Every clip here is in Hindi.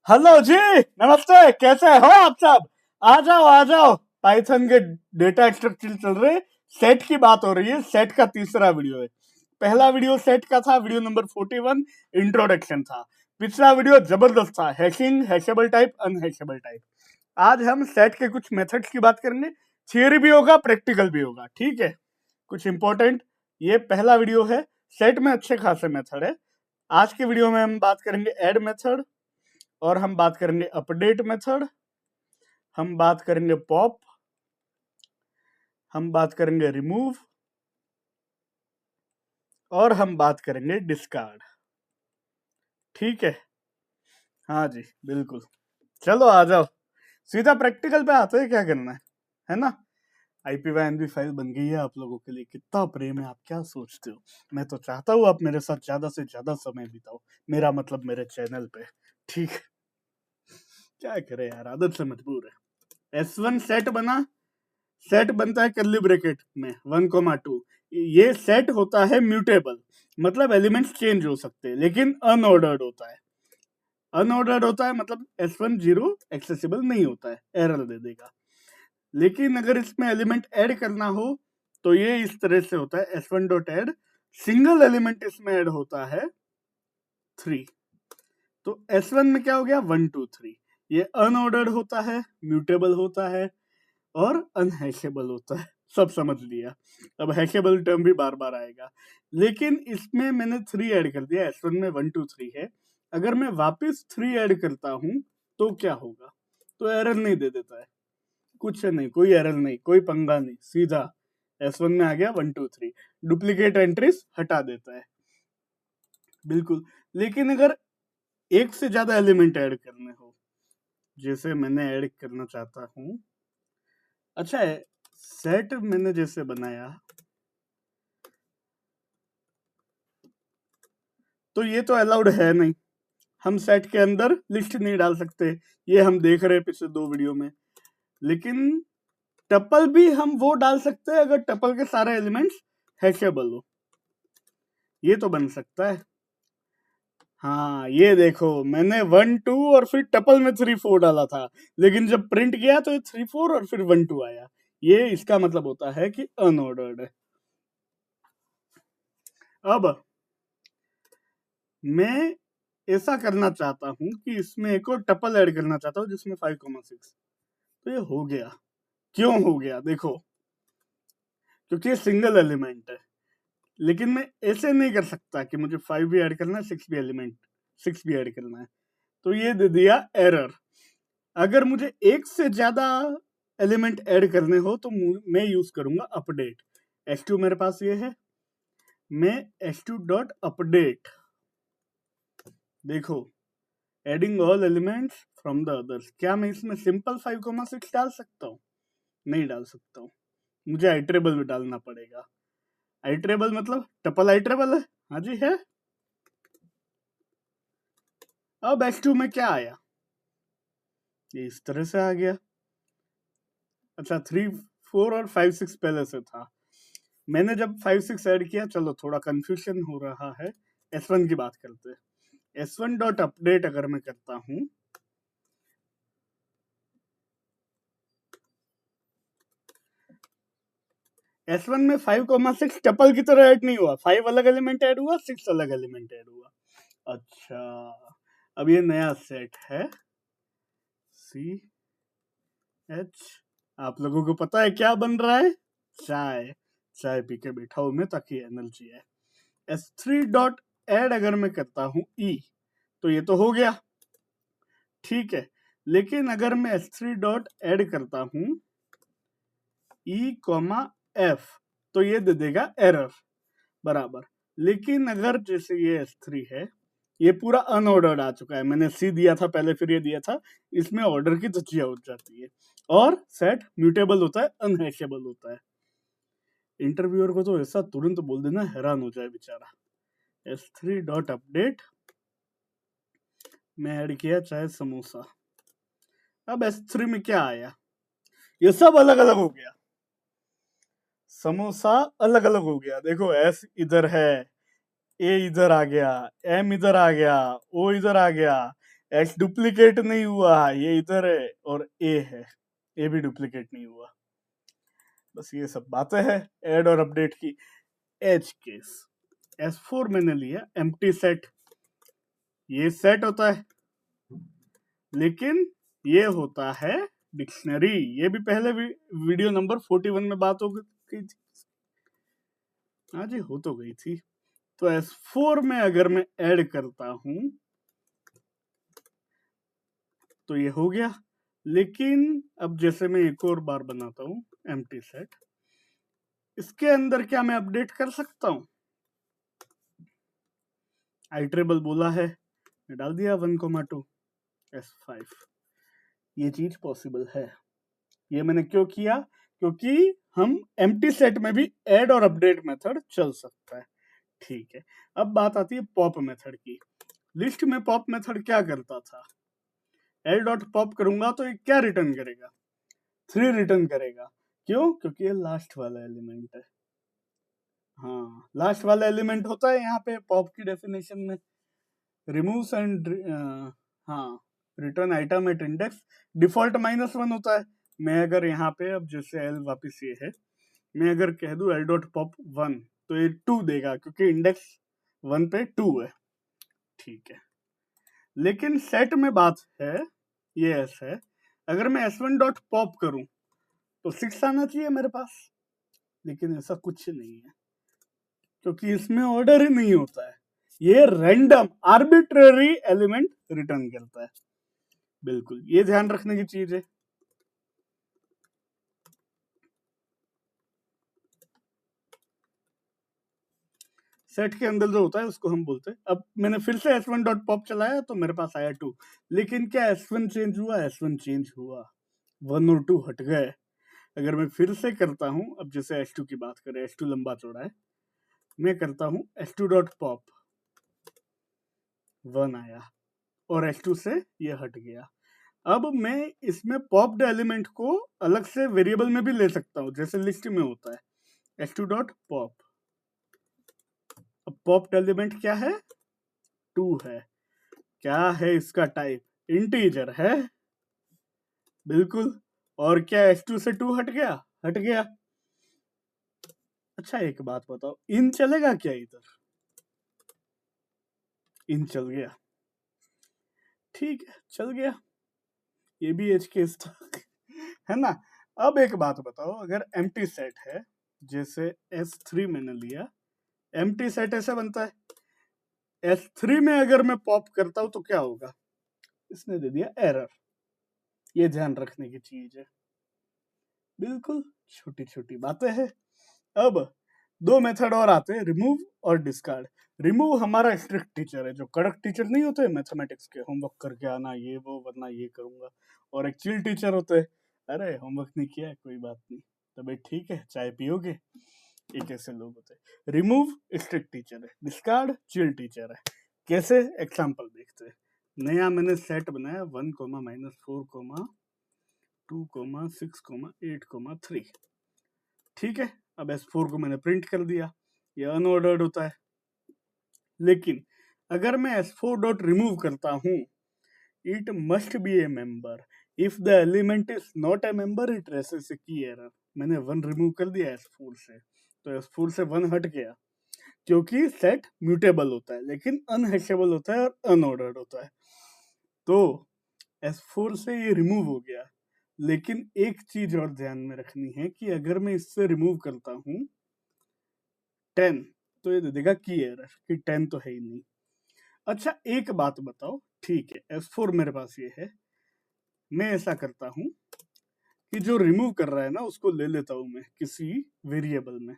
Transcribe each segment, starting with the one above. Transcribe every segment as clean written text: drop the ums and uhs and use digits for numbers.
हेलो जी, नमस्ते। कैसे हो आप सब? आ जाओ। पाइथन के डेटा स्ट्रक्चर चल रहे, सेट की बात हो रही है। सेट का तीसरा वीडियो है। पहला वीडियो सेट का था, वीडियो नंबर 41 इंट्रोडक्शन था। पिछला वीडियो जबरदस्त था, हैशिंग, हैशेबल टाइप, अनहैशेबल टाइप। आज हम सेट के कुछ मेथड्स की बात करेंगे। थियरी भी होगा, प्रैक्टिकल भी होगा, ठीक है। कुछ इंपॉर्टेंट, ये पहला वीडियो है। सेट में अच्छे खासे मेथड है। आज के वीडियो में हम बात करेंगे ऐड मेथड, और हम बात करेंगे अपडेट मेथड, हम बात करेंगे पॉप, हम बात करेंगे रिमूव, और हम बात करेंगे डिस्कार्ड। ठीक है, हाँ जी बिल्कुल। चलो आ जाओ, सीधा प्रैक्टिकल पे आते हैं। क्या करना है ना। IPYNB फाइल बन गई है आप लोगों के लिए। कितना प्रेम है, आप क्या सोचते हो। मैं तो चाहता हूँ आप मेरे साथ ज्यादा से ज्यादा समय बिताओ, मेरा मतलब मेरे चैनल पे। ठीक है, क्या करे यार, आदत से मजबूर है। S1 सेट बना, सेट बनता है कर्ली ब्रैकेट में 1,2। ये सेट होता है म्यूटेबल, मतलब एलिमेंट्स चेंज हो सकते हैं, लेकिन अनऑर्डर्ड होता है। अनऑर्डर्ड होता है मतलब S1 जीरो एक्सेसिबल नहीं होता है, एरर दे देगा। लेकिन अगर इसमें एलिमेंट ऐड करना हो तो ये इस तरह से होता है, S1 dot add, single element इसमें ऐड होता है 3। तो S1 में क्या हो गया, 1 2 3। ये अनऑर्डर्ड होता है, म्यूटेबल होता है, और अनहैशेबल होता है। सब समझ लिया। अब हैशेबल टर्म भी बार बार आएगा, लेकिन इसमें मैंने 3 ऐड कर दिया। S1 में 1 2 3 है। अगर मैं वापस 3 ऐड करता हूं तो क्या होगा, तो एरर नहीं दे देता है। कुछ नहीं, कोई एरर नहीं, कोई पंगा नहीं, सीधा S1 में आ गया 1 2 3। डुप्लीकेट एंट्रीज हटा देता है, बिल्कुल। लेकिन अगर एक से ज्यादा एलिमेंट ऐड करने हो, जैसे मैंने ऐड करना चाहता हूं, अच्छा है, सेट मैंने जैसे बनाया तो ये तो अलाउड है नहीं। हम सेट के अंदर लिस्ट नहीं डाल सकते, ये हम देख रहे हैं पिछले 2 वीडियो में। लेकिन टपल भी हम वो डाल सकते हैं अगर टपल के सारे एलिमेंट्स हैशेबल हो, ये तो बन सकता है। हाँ ये देखो, मैंने 1 2 और फिर टपल में 3 4 डाला था, लेकिन जब प्रिंट किया तो ये 3 4 और फिर 1 2 आया। ये इसका मतलब होता है कि अनऑर्डर्ड है। अब मैं ऐसा करना चाहता हूं कि इसमें एक और टपल ऐड करना चाहता हूं जिसमें 5,6। तो ये हो गया। क्यों हो गया, देखो, क्योंकि ये सिंगल एलिमेंट है। लेकिन मैं ऐसे नहीं कर सकता कि मुझे 5 भी ऐड करना है, 6 भी ऐड करना है। तो ये दे दिया एरर। अगर मुझे एक से ज्यादा एलिमेंट ऐड करने हो तो मैं यूज करूंगा अपडेट। S2 मेरे पास ये है, मैं S2 डॉट अपडेट, देखो, adding all elements from the others. क्या मैं इसमें सिंपल 5,6 डाल सकता हूँ? नहीं डाल सकता हूँ, मुझे आइट्रेबल में डालना पड़ेगा। आइट्रेबल मतलब टपल आइट्रेबल है, हाँ जी है। अब S2 में क्या आया, ये इस तरह से आ गया। अच्छा, 3 4 और 5 6 पहले से था। मैंने जब 5 6 ऐड किया, चलो थोड़ा कंफ्यूजन हो रहा है। S1 की बात करते हैं। S1 डॉट अपडेट अगर मैं करता हूं, S1 में 5,6 टपल की तरह ऐड नहीं हुआ। 5 अलग एलिमेंट ऐड हुआ, 6 अलग एलिमेंट ऐड हुआ। अच्छा, अब ये नया सेट है CH। आप लोगों को पता है क्या बन रहा है? चाय। चाय पी के बैठा हूं मैं ताकि एनर्जी है। S3 डॉट एड अगर मैं करता हूं E, तो ये तो हो गया, ठीक है। लेकिन अगर मैं S3 डॉट एड करता हूं E, F, तो ये दे देगा एरर बराबर। लेकिन अगर जैसे ये S3 है, ये पूरा अनऑर्डर्ड आ चुका है, मैंने C दिया था पहले, फिर ये दिया था, इसमें ऑर्डर की धज्जियां हो जाती है। और सेट म्यूटेबल होता है, अनहैशेबल होता है। इंटरव्यूअर को तो ऐसा तुरंत बोल देना, हैरान हो जाए बेचारा। S3 डॉट अपडेट में ऐड किया चाहे समोसा। अब S3 में क्या आया, ये सब अलग अलग हो गया। समोसा अलग अलग हो गया, देखो S इधर है, A इधर आ गया, M इधर आ गया, O इधर आ गया, एच डुप्लीकेट नहीं हुआ, ये इधर है, और ए है, ए भी डुप्लीकेट नहीं हुआ। बस ये सब बातें हैं ऐड और अपडेट की। एज केस S4 मैंने लिया एम्प्टी सेट, ये सेट होता है, लेकिन ये होता है डिक्शनरी। ये भी पहले वीडियो नंबर 41 में बात हो गई थी। हाँ जी, हो तो गई थी। तो S4 में अगर मैं ऐड करता हूं तो ये हो गया, लेकिन अब जैसे मैं एक और बार बनाता हूं एम्प्टी सेट, इसके अंदर क्या मैं अपडेट कर सकता हूं? आइट्रेबल बोला है, मैं डाल दिया 1,2 S5। ये चीज पॉसिबल है। ये मैंने क्यों किया? क्योंकि हम एम्प्टी सेट में भी ऐड और अपडेट मेथड चल सकता है। ठीक है, अब बात आती है पॉप मेथड की। लिस्ट में पॉप मेथड क्या करता था? एल डॉट पॉप करूंगा तो ये क्या रिटर्न करेगा? 3 रिटर्न करेगा। क्यों? क्योंकि ये लास्ट वाला एलिमेंट है। हाँ, लास्ट वाला एलिमेंट होता है यहाँ पे पॉप की डेफिनेशन में, रिमूव्स एंड हाँ, return item at index, default -1 होता है। मैं अगर यहाँ पे अब जैसे एल वापिस ये है, मैं अगर कह दूं एल डॉट पॉप 1 तो ये 2 देगा, क्योंकि इंडेक्स 1 पे 2 है। ठीक है, लेकिन सेट में बात है ये ऐसा है, अगर मैं S1 डॉट पॉप करूं तो 6 आना चाहिए मेरे पास, लेकिन ऐसा कुछ नहीं है, क्योंकि इसमें ऑर्डर ही नहीं होता है। ये रैंडम आर्बिट्ररी एलिमेंट रिटर्न करता है। बिल्कुल, ये ध्यान रखने की चीज है। सेट के अंदर जो होता है उसको हम बोलते हैं। अब मैंने फिर से S1 डॉट पॉप चलाया तो मेरे पास आया 2, लेकिन क्या S1 चेंज हुआ? S1 चेंज हुआ, 1 और 2 हट गए। अगर मैं फिर से करता हूं, अब जैसे S2 की बात करें, S2 लंबा चौड़ा है, मैं करता हूं S2 डॉट पॉप, 1 आया, और S2 से ये हट गया। अब मैं इसमें पॉप्ड एलिमेंट को अलग से वेरिएबल में भी ले सकता हूं, जैसे लिस्ट में होता है S2 डॉट पॉप। अब पॉप्ड एलिमेंट क्या है? 2 है। क्या है इसका टाइप? इंटीजर है, बिल्कुल। और क्या S2 से 2 हट गया? हट गया। अच्छा, एक बात बताओ, इन चलेगा क्या इधर? इन चल गया, ठीक है, चल गया, ये भी एज केस था है ना। अब एक बात बताओ, अगर एम्प्टी सेट है, जैसे S3 मैंने लिया, एम्प्टी सेट ऐसे बनता है। S3 में अगर मैं पॉप करता हूं तो क्या होगा? इसने दे दिया एरर। ये ध्यान रखने की चीज है। बिल्कुल, छोटी छोटी बातें हैं। अब 2 मेथड और आते हैं, रिमूव और डिस्कार्ड। रिमूव हमारा स्ट्रिक्ट टीचर है, जो कड़क टीचर नहीं होते मैथमेटिक्स के, होमवर्क करके आना ये वो, वरना ये करूंगा। और एक चिल टीचर होते हैं, अरे होमवर्क नहीं किया है, कोई बात नहीं, तबीयत ठीक है, चाय पियोगे। एक ऐसे लोग होते हैं। रिमूव स्ट्रिक्ट टीचर है, डिस्कार्ड चिल टीचर है। कैसे? एग्जाम्पल देखते हैं। नया मैंने सेट बनाया 1, -4, 2, 6, 8, 3। ठीक है, अब S4 को मैंने प्रिंट कर दिया, ये अनऑर्डर्ड होता है। लेकिन अगर मैं S4 डॉट रिमूव करता हूं, it must be a member, if the element is not a member it raises a key error. मैंने 1 रिमूव कर दिया S4 से, तो S4 से 1 हट गया, क्योंकि सेट म्यूटेबल होता है, लेकिन अनहैशेबल होता है और अनऑर्डर्ड होता है। तो S4 से ये रिमूव हो गया, लेकिन एक चीज और ध्यान में रखनी है कि अगर मैं इससे रिमूव करता हूं 10, तो ये दे देगा की एरर कि 10 तो है ही नहीं। अच्छा, एक बात बताओ, ठीक है S4 मेरे पास ये है, मैं ऐसा करता हूं कि जो रिमूव कर रहा है ना उसको ले लेता हूं मैं किसी वेरिएबल में,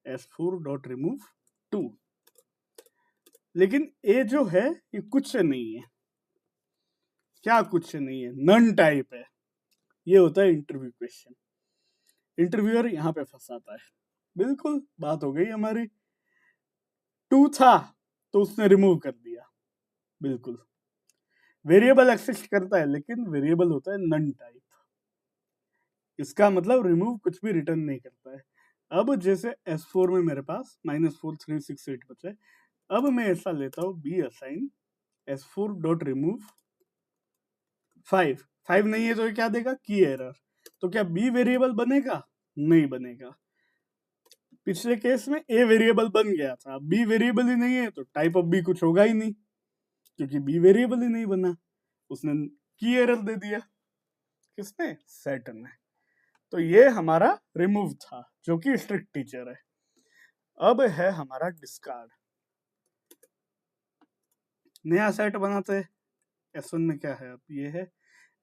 S4 डॉट रिमूव 2। लेकिन ये जो है ये कुछ से नहीं है। क्या कुछ से नहीं है? नन टाइप है। ये होता है इंटरव्यू क्वेश्चन। इंटरव्यूअर यहाँ पे फंसाता है। बिल्कुल, बात हो गई हमारी। 2 था तो उसने रिमूव कर दिया, बिल्कुल। वेरिएबल एक्सिस्ट करता है, लेकिन वेरिएबल होता है नन टाइप। इसका मतलब रिमूव कुछ भी रिटर्न नहीं करता है। अब जैसे S4 में मेरे पास -4, 3, 6, 8 बचा है। अब मैं ऐसा लेता हूँ be assign S4 dot remove 5 नहीं है तो ये क्या देगा, की एरर। तो क्या बी वेरिएबल बनेगा, नहीं बनेगा। पिछले केस में ए वेरिएबल बन गया था, बी वेरिएबल ही नहीं है तो टाइप ऑफ बी कुछ होगा ही नहीं, क्योंकि बी वेरिएबल ही नहीं बना, उसने की एरर दे दिया। किसने, सेट ने। तो ये हमारा रिमूव था, जो कि स्ट्रिक्ट टीचर है। अब है हमारा डिस्कार्ड। नया सेट बनाते हैं। S1 में क्या है, अब ये है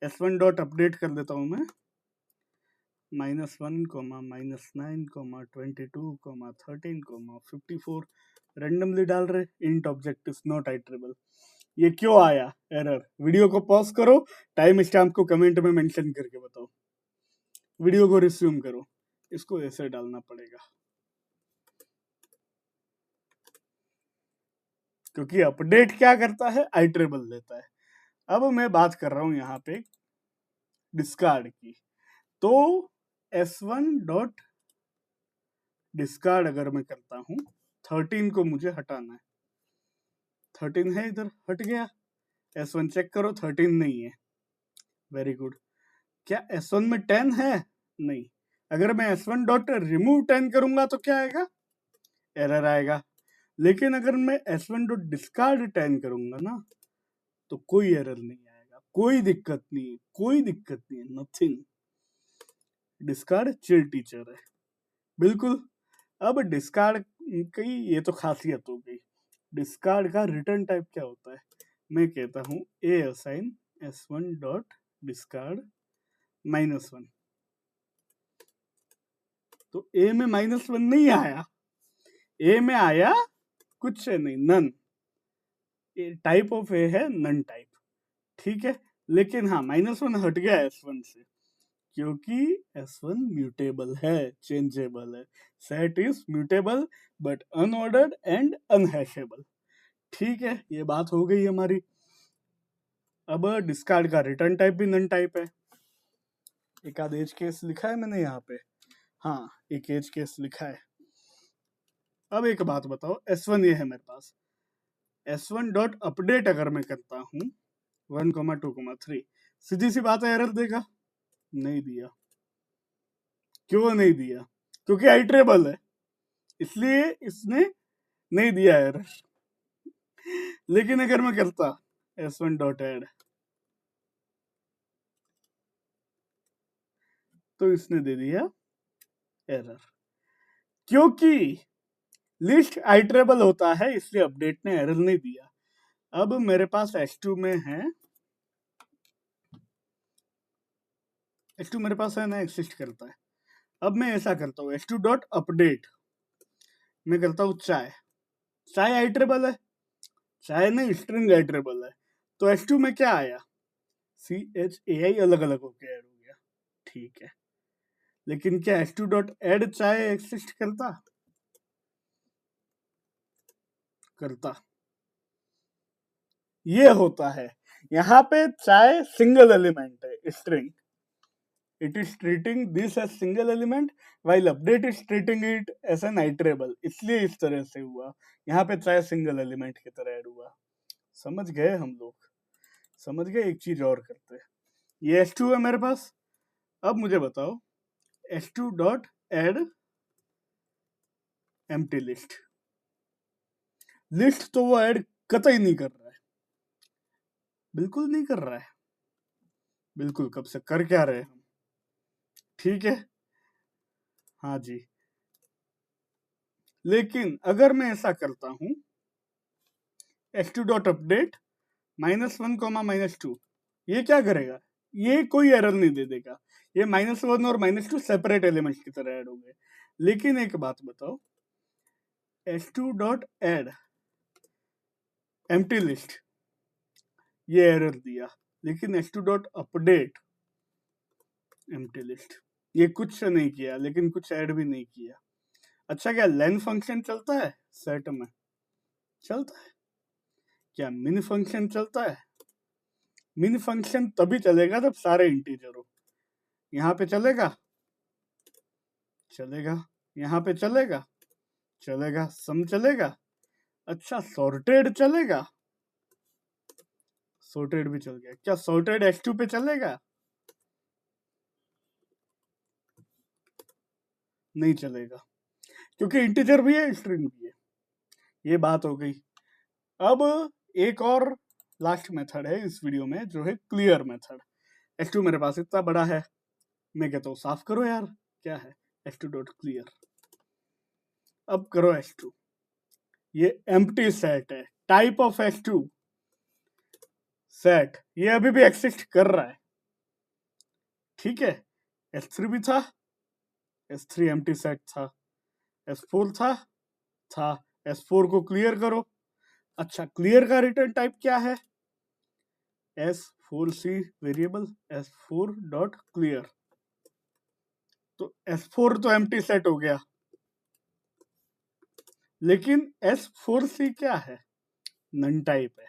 S1 डॉट अपडेट कर देता हूं मैं, -1, -9, -22, -13, -54 रेंडमली डाल रहे। Int object is not iterable. ये क्यों आया एरर, वीडियो को पॉज करो, टाइम स्टैम्प को कमेंट में मेंशन करके बताओ, वीडियो को रिज्यूम करो। इसको ऐसे डालना पड़ेगा, क्योंकि अपडेट क्या करता है, आइटरेबल लेता है। अब मैं बात कर रहा हूं यहाँ पे डिस्कार्ड की। तो S1 डॉट डिस्कार्ड अगर मैं करता हूं, 13 को मुझे हटाना है। 13 है इधर, हट गया। S1 चेक करो, 13 नहीं है। Very good. क्या S1 में 10 है, नहीं। अगर मैं S1 डॉट रिमूव 10 करूंगा तो क्या आएगा, एरर आएगा। लेकिन अगर मैं S1 डॉट डिस्कार्ड 10 करूंगा ना, तो कोई एरर नहीं आएगा, कोई दिक्कत नहीं, कोई दिक्कत नहीं है, नथिंग। डिस्कार्ड चिल टीचर है, बिल्कुल। अब डिस्कार्ड की ये तो खासियत हो गई। डिस्कार्ड का रिटर्न टाइप क्या होता है, मैं कहता हूं ए असाइन S1 डॉट डिस्कार्ड -1। तो ए में -1 नहीं आया, ए में आया कुछ नहीं, नन। टाइप ऑफ ए है नन टाइप, ठीक है। लेकिन हाँ, -1 हट गया S1 से, क्योंकि S1 म्यूटेबल है, चेंजेबल है। Set is mutable but unordered and unhashable. ठीक है, ये बात हो गई हमारी। अब डिस्कार्ड का रिटर्न टाइप भी नन टाइप है। एक आध एज केस लिखा है मैंने यहाँ पे, हाँ एक एज केस लिखा है। अब एक बात बताओ, S1 ये है मेरे पास, S1 डॉट अपडेट अगर मैं करता हूँ 1, 2, 3, सीधी सी बात है, एरर देगा, नहीं दिया। क्यों नहीं दिया, क्योंकि आइटरेबल है, इसलिए इसने नहीं दिया एरर। लेकिन अगर मैं करता S1 डॉट एड, तो इसने दे दिया एरर, क्योंकि लिस्ट आइटरेबल होता है, इसलिए अपडेट ने एरर नहीं दिया। अब मेरे पास S2 में है, S2 मेरे पास है ना, एग्जिस्ट करता है। अब मैं ऐसा करता हूँ S2 डॉट अपडेट, मैं करता हूँ चाय। चाय आइटरेबल है, चाय नहीं स्ट्रिंग आइटरेबल है। तो S2 में क्या आया, CHAI अलग अलग होके ऐड हो गया, ठीक है। लेकिन क्या S2 डॉट एड चाय एग्जिस्ट करता, करता। ये होता है, यहाँ पे चाय सिंगल एलिमेंट है, string. It is treating this as single element while update is treating it as an iterable, इसलिए इस तरह से हुआ। यहाँ पे चाहे सिंगल एलिमेंट की तरह ऐड हुआ। समझ गए हम लोग, समझ गए। एक चीज और करते हैं, ये S2 है मेरे पास। अब मुझे बताओ S2 dot add empty list. List तो वो ऐड कतई नहीं कर रहा है, बिल्कुल नहीं कर रहा है, बिल्कुल। कब से कर क्या रहे हम, ठीक है, हाँ जी। लेकिन अगर मैं ऐसा करता हूं S2 डॉट अपडेट -1, -2, ये क्या करेगा, ये कोई एरर नहीं दे देगा। ये -1 और -2 सेपरेट एलिमेंट्स की तरह ऐड हो गए। लेकिन एक बात बताओ, S2 dot add empty list, ये एरर दिया। लेकिन S2 dot update empty list, ये कुछ नहीं किया, लेकिन कुछ ऐड भी नहीं किया। अच्छा, क्या लेन फंक्शन चलता है सेट में, चलता है। क्या मिन फंक्शन चलता है, मिन फंक्शन तभी चलेगा जब सारे इंटीजर हो। यहाँ पे चलेगा, चलेगा। यहाँ पे चलेगा, चलेगा। सम चलेगा, अच्छा सॉर्टेड चलेगा, सॉर्टेड भी चल गया। क्या सॉर्टेड S2 पे चलेगा? नहीं चलेगा, क्योंकि इंटीजर भी है स्ट्रिंग भी है। ये बात हो गई। अब एक और लास्ट मेथड है इस वीडियो में, जो है क्लियर मेथड। S2 मेरे पास इतना बड़ा है, मैं कहता हूँ साफ करो यार, क्या है S2 डॉट क्लियर। अब करो S2, ये एम्प्टी सेट है, टाइप ऑफ S2 सेट, ये अभी भी एग्जिस्ट कर रहा है, ठीक है। S3 भी था, S3 एम्प्टी सेट था, S4 था, S4 को क्लियर करो। अच्छा, क्लियर का रिटर्न टाइप क्या है? S4C variable S4 dot clear. तो S4 तो एम्प्टी सेट हो गया, लेकिन S4C क्या है? नन टाइप है।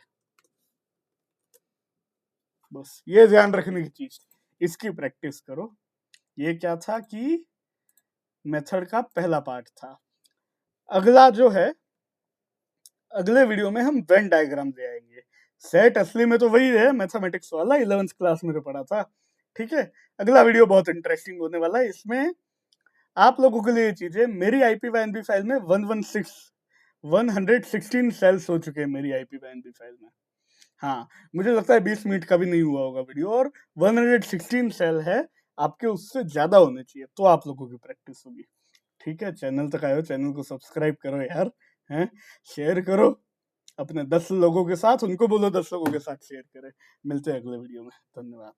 बस ये ध्यान रखने की चीज, इसकी प्रैक्टिस करो। ये क्या था कि मेथड का पहला पार्ट था। अगला जो है, अगले वीडियो में हम वेन डायग्राम ले आएंगे। सेट असली में तो वही है, मैथमेटिक्स वाला 11th क्लास में जो पढ़ा था, ठीक है। अगला वीडियो बहुत इंटरेस्टिंग होने वाला है। इसमें आप लोगों के लिए ये चीज है, मेरी IPYNB फाइल में 116 सेल्स हो चुके हैं मेरी IPYNB फाइल में। हाँ, मुझे लगता है 20 मिनट का भी नहीं हुआ होगा वीडियो, और 116 सेल है, आपके उससे ज्यादा होने चाहिए, तो आप लोगों की प्रैक्टिस होगी, ठीक है। चैनल तक आए हो, चैनल को सब्सक्राइब करो यार, हैं, शेयर करो अपने 10 लोगों के साथ, उनको बोलो 10 लोगों के साथ शेयर करें। मिलते हैं अगले वीडियो में, धन्यवाद।